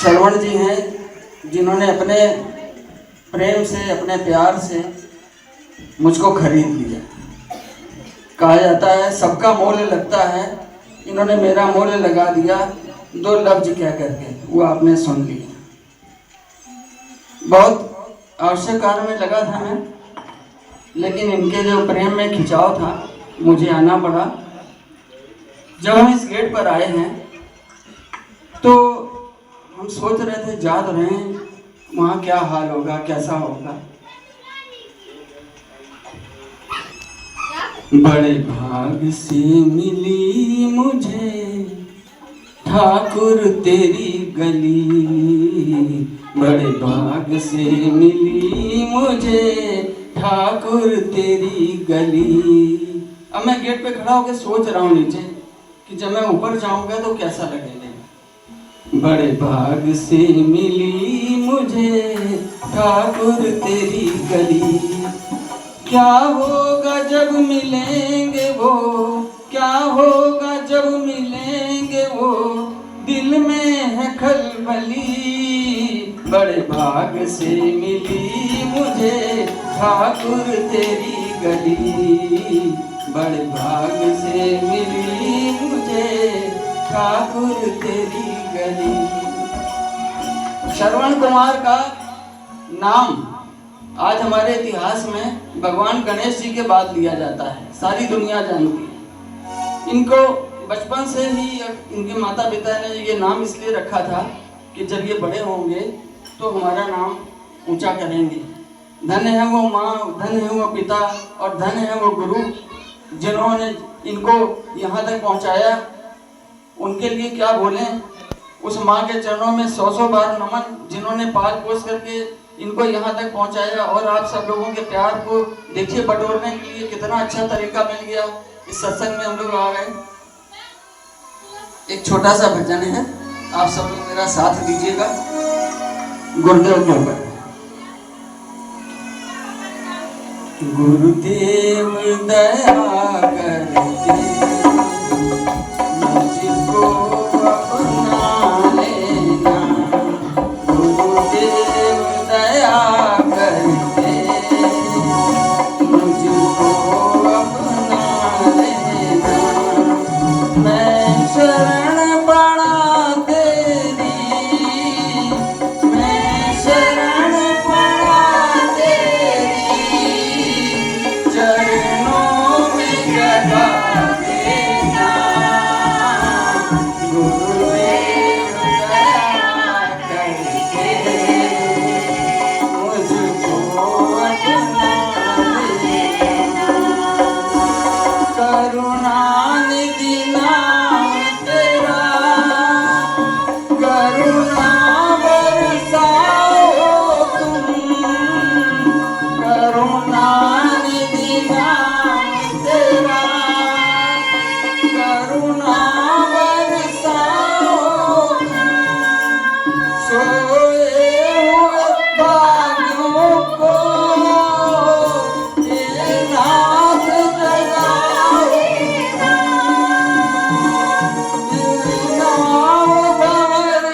श्रवण जी हैं जिन्होंने अपने प्रेम से, अपने प्यार से मुझको खरीद लिया। कहा जाता है सबका मोल लगता है, इन्होंने मेरा मोल लगा दिया दो लफ्ज कह करके, वो आपने सुन लिया। बहुत आवश्यक कार्य में लगा था मैं, लेकिन इनके जो प्रेम में खिंचाव था मुझे आना पड़ा। जब हम इस गेट पर आए हैं तो हम सोच रहे थे, जा तो रहे हैं, वहाँ क्या हाल होगा, कैसा होगा। बड़े भाग से मिली मुझे ठाकुर तेरी गली, बड़े भाग से मिली मुझे ठाकुर तेरी गली। अब मैं गेट पे खड़ा होकर सोच रहा हूँ नीचे कि जब मैं ऊपर जाऊंगा तो कैसा लगेगा। बड़े भाग से मिली मुझे ठाकुर तेरी गली, क्या होगा जब मिलेंगे वो, क्या होगा जब मिलेंगे वो, दिल में है खलबली। बड़े भाग से मिली मुझे ठाकुर तेरी गली, बड़े भाग से मिली मुझे ठाकुर तेरी गली। श्रवण कुमार का नाम आज हमारे इतिहास में भगवान गणेश जी के बाद लिया जाता है, सारी दुनिया जानती है इनको। बचपन से ही इनके माता पिता ने ये नाम इसलिए रखा था कि जब ये बड़े होंगे तो हमारा नाम ऊंचा करेंगे। धन है वो माँ, धन है वो पिता और धन है वो गुरु जिन्होंने इनको यहाँ तक पहुँचाया। उनके लिए क्या बोलें, उस माँ के चरणों में 100 बार नमन जिन्होंने पाल पोस करके इनको यहाँ तक पहुँचाया। और आप सब लोगों के प्यार को देखिए, बटोरने के लिए कितना अच्छा तरीका मिल गया। इस सत्संग में हम लोग आ गए। एक छोटा सा भजन है, आप सब लोग मेरा साथ दीजिएगा गुरुदेव के ऊपर। गुरुदेव दया करके मुझको अपना लेना, गुरुदेव दया करके मुझको अपना लेना। मैं शरण पड़ा तेरी, मैं शरण पड़ा तेरी, चरणों में जगा देना। गुरुदेव दया करके मुझको अपना लेना। करुणानिधि नाम तेरा, करुणा बरसाओ तुम, करुणानिधि नाम तेरा, करुणा बरसाओ तुम। सोए हुए भाग्यों को ये नाथ जगाओ, नाव भंवर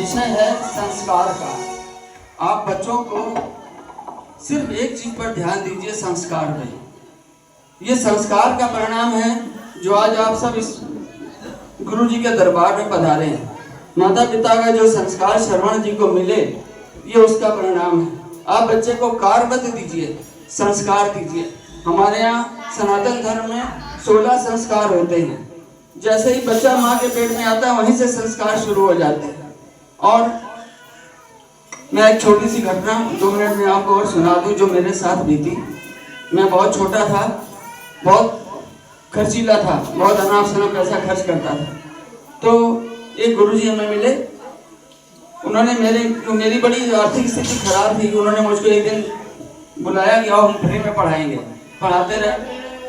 विषय है संस्कार का। आप बच्चों को सिर्फ एक चीज पर ध्यान दीजिए, संस्कार पे। ये संस्कार का परिणाम है जो आज आप सब इस गुरु जी के दरबार में पधारे हैं। माता पिता का जो संस्कार श्रवण जी को मिले, ये उसका परिणाम है। आप बच्चे को कार्य दीजिए, संस्कार दीजिए। हमारे यहाँ सनातन धर्म में 16 संस्कार होते हैं। जैसे ही बच्चा माँ के पेट में आता है, वहीं से संस्कार शुरू हो जाते हैं। और मैं एक छोटी सी घटना 2 मिनट में आपको और सुना दूं जो मेरे साथ बीती। मैं बहुत छोटा था, बहुत खर्चीला था, बहुत अनाप शनाप पैसा खर्च करता था। तो एक गुरुजी हमें मिले। उन्होंने मेरी बड़ी आर्थिक स्थिति खराब थी। उन्होंने मुझको एक दिन बुलाया कि आओ हम फ्री में पढ़ाएंगे। पढ़ाते रहे।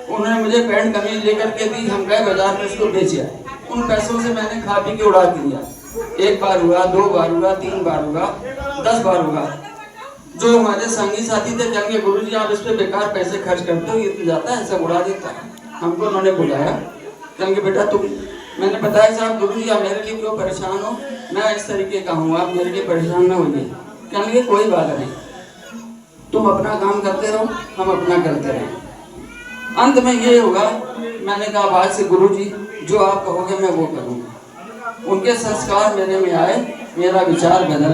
उन्होंने मुझे पैंट कमीज लेकर के दी। हम गए बाजार में, उसको बेचा। उन पैसों से मैंने खा पी के उड़ा दिया। 1 बार हुआ, 2 बार हुआ, 3 बार हुआ, 10 बार हुआ। जो हमारे संगी साथी थे कहेंगे गुरुजी आप इस पे बेकार पैसे खर्च करते हो, ये तो जाता है सब उड़ा देता है। हमको उन्होंने बुलाया, कहेंगे बेटा तुम, मैंने बताया साहब गुरुजी आप मेरे लिए क्यों परेशान हो, मैं इस तरीके का हूँ, आप मेरे लिए परेशान न होइए। कहेंगे कोई बात नहीं, तुम अपना काम करते रहो, हम अपना करते रहें। अंत में ये होगा, मैंने कहा आज से गुरुजी जो आप कहोगे मैं वो करूँगा। उनके संस्कार मेरे में आए, मेरा विचार बदल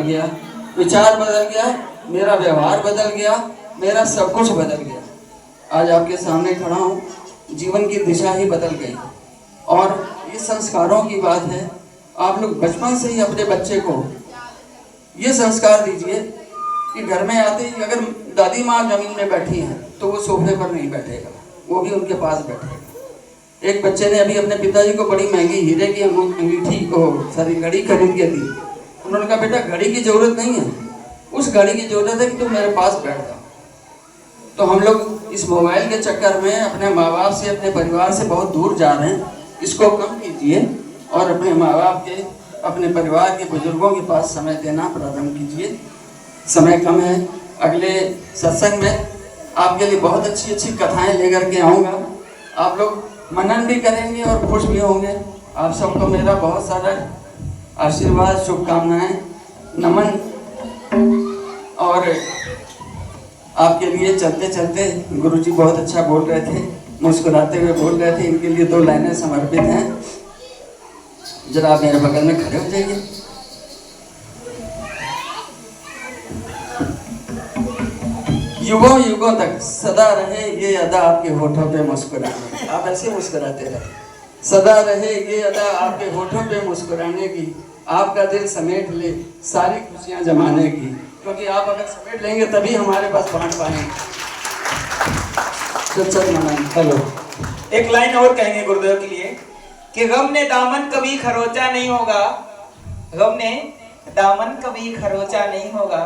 गया, मेरा व्यवहार बदल गया, मेरा सब कुछ बदल गया। आज आपके सामने खड़ा हूँ, जीवन की दिशा ही बदल गई। और ये संस्कारों की बात है। आप लोग बचपन से ही अपने बच्चे को ये संस्कार दीजिए कि घर में आते ही अगर दादी माँ जमीन में बैठी हैं तो वो सोफे पर नहीं बैठेगा, वो भी उनके पास बैठेगा। एक बच्चे ने अभी अपने पिताजी को बड़ी महंगी हीरे की अंगूठी घड़ी खरीद के दी। उन्होंने कहा बेटा घड़ी की जरूरत नहीं है, उस घड़ी की जरूरत है कि तुम मेरे पास बैठ जाओ। तो हम लोग इस मोबाइल के चक्कर में अपने माँ बाप से, अपने परिवार से बहुत दूर जा रहे हैं। इसको कम कीजिए और अपने माँ बाप के, अपने परिवार के बुजुर्गों के पास समय देना प्रारंभ कीजिए। समय कम है। अगले सत्संग में आपके लिए बहुत अच्छी कथाएं लेकर के आऊँगा। आप लोग मनन भी करेंगे और खुश भी होंगे। आप सबको मेरा बहुत सारा आशीर्वाद, शुभकामनाएं, नमन। और आपके लिए चलते चलते गुरुजी बहुत अच्छा बोल रहे थे, मुस्कुराते हुए बोल रहे थे। इनके लिए 2 लाइनें समर्पित हैं। जरा आप मेरे बगल में खड़े हो जाइए। युगों युगों तक सदा रहे ये अदा आपके होठों पे मुस्कुराने। आप ऐसे मुस्कुराते रहे। सदा रहे ये अदा आपके होठों पे मुस्कुराने की, आपका दिल समेट ले सारी खुशियां जमाने की। क्योंकि आप अगर समेट लेंगे तभी हमारे पास बांट पाएंगे। हेलो, एक लाइन और कहेंगे गुरुदेव के लिए कि गम ने दामन कभी खरोचा नहीं होगा, गम ने दामन कभी खरोचा नहीं होगा,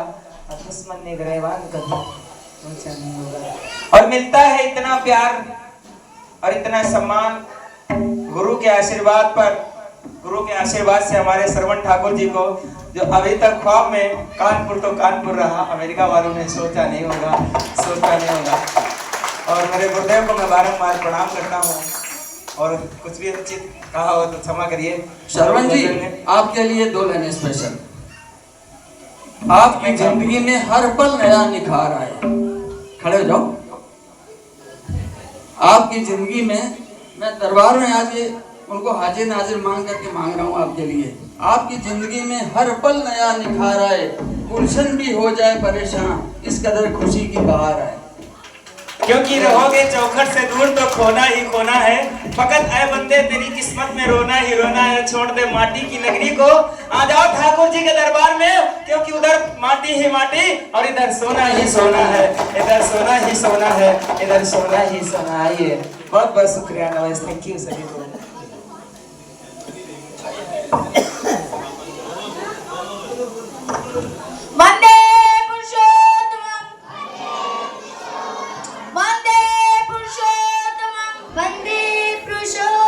और दुश्मन ने गिरबान कभी खरोचा नहीं होगा। और मिलता है इतना प्यार और इतना सम्मान गुरु के आशीर्वाद पर, गुरु के आशीर्वाद से हमारे श्रवण ठाकुर जी को, जो अभी तक ख्वाब में कानपुर तो कानपुर रहा, अमेरिका वालों ने सोचा नहीं होगा। और मेरे गुरुदेव को मैं बारंबार प्रणाम करता हूँ। और कुछ भी अनुचित कहा हो तो क्षमा करिए। श्रवण जी आपके लिए 2 लाइनें स्पेशल। आपकी जिंदगी में हर पल नया निखार आए। खड़े हो जाओ। आपकी जिंदगी में, मैं दरबार में आज उनको हाजिर नाजिर मांग रहा हूँ आपके लिए। आपकी जिंदगी में हर पल नया निखार आए, गुलशन भी हो जाए परेशान, इस कदर खुशी की बहार आए। क्योंकि रहोगे चौखट से दूर तो खोना ही खोना है, फकत ऐ बंदे तेरी किस्मत में रोना ही रोना है। छोड़ दे माटी की नगरी को, आ जाओ ठाकुर जी के दरबार में, क्योंकि उधर माटी ही माटी और इधर सोना ही सोना है, इधर सोना ही सोना है, इधर सोना ही सोना है। बहुत बहुत शुक्रिया, नमस्ते, थैंक यू सभी को।